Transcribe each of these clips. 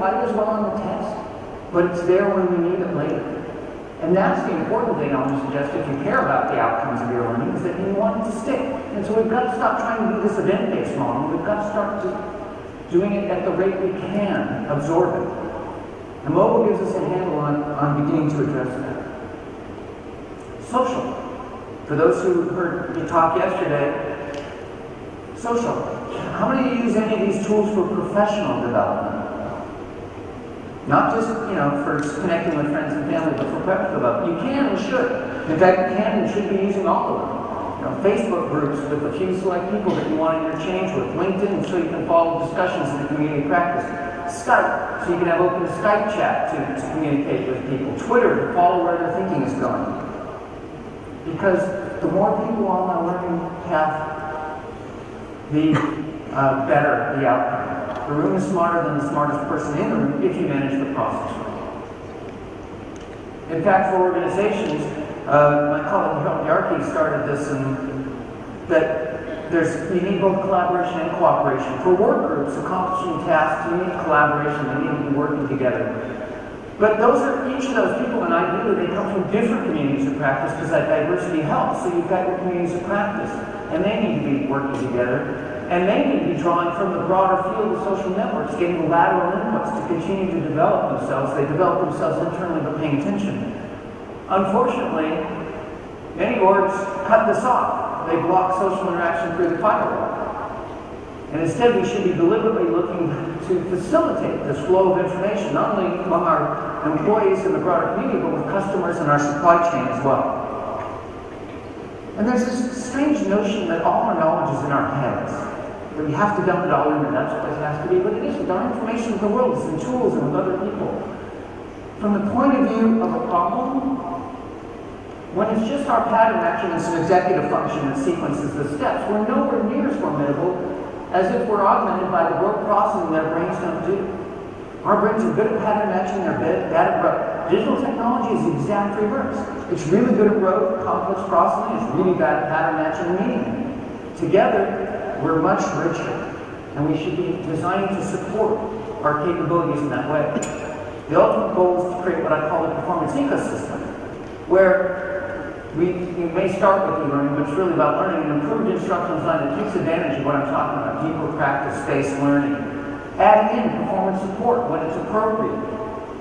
quite as well on the test, but it's there when we need it later. And that's the important thing I want to suggest if you care about the outcomes of your learning, is that you want it to stick. And so we've got to stop trying to do this event-based model. We've got to start doing it at the rate we can absorb it. And mobile gives us a handle on beginning to address that. Social. For those who heard me talk yesterday, social. How many of you use any of these tools for professional development? Not just, for connecting with friends and family, but for professional development. You can and should. In fact, you can and should be using all of them. Facebook groups with a few select people that you want to interchange with. LinkedIn, so you can follow discussions in the community practice. Skype, so you can have open Skype chat to communicate with people. Twitter, to follow where their thinking is going. Because the more people on my learning path, the better the outcome. The room is smarter than the smartest person in the room if you manage the process right. In fact, for organizations, my colleague Harold Yarkey started this, that you need both collaboration and cooperation. For work groups, accomplishing tasks, you need collaboration, they need to be working together. But each of those people, and ideally they come from different communities of practice, because that diversity helps. So you've got your communities of practice, and they need to be working together. And they need to be drawing from the broader field of social networks, getting lateral inputs to continue to develop themselves. They develop themselves internally by paying attention. Unfortunately, many orgs cut this off. They block social interaction through the firewall. And instead, we should be deliberately looking to facilitate this flow of information, not only among our employees in the broader community, but with customers and our supply chain as well. And there's this strange notion that all our knowledge is in our heads. That we have to dump it all in there, that's what it has to be, but it isn't. Our information with the world is in tools and with other people. From the point of view of a problem, when it's just our pattern matching and some executive function that sequences the steps, we're nowhere near as formidable as if we're augmented by the rote processing that our brains don't do. Our brains are good at pattern matching, they're bad at rote. Digital technology is the exact reverse. It's really good at rote, complex processing, it's really bad at pattern matching and meaning. Together, we're much richer, and we should be designing to support our capabilities in that way. The ultimate goal is to create what I call the performance ecosystem, where we may start with e-learning, but it's really about learning an improved instructional design that takes advantage of what I'm talking about, deeper practice-based learning. Adding in performance support when it's appropriate.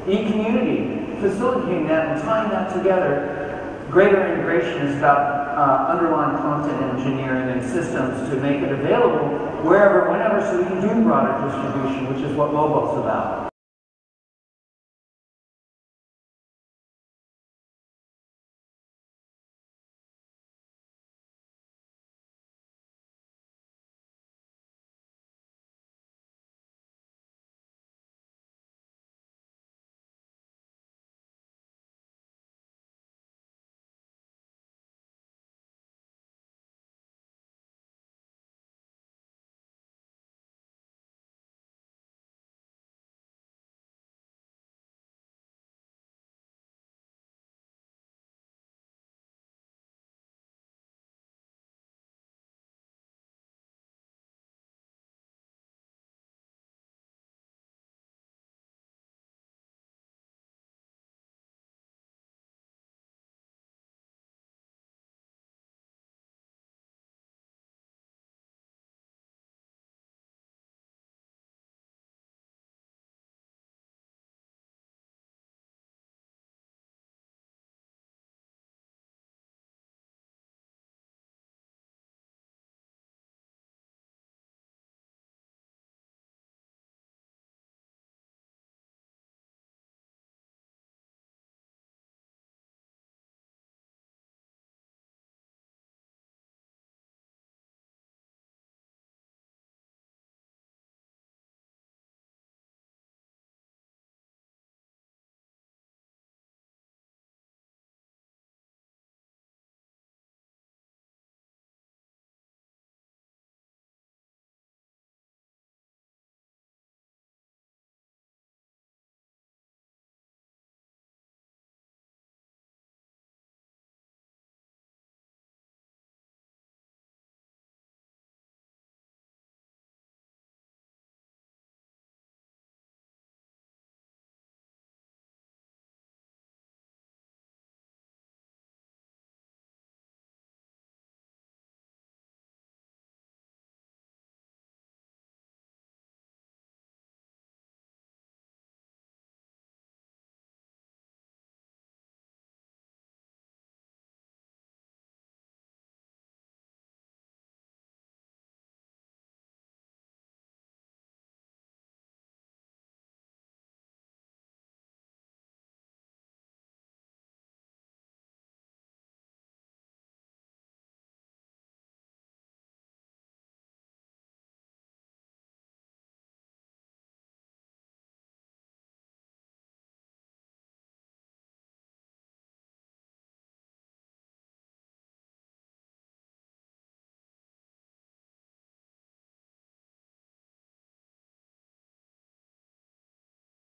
E-community, facilitating that and tying that together. Greater integration is about underlying content engineering and systems to make it available wherever, whenever, so we can do broader distribution, which is what mobile is about.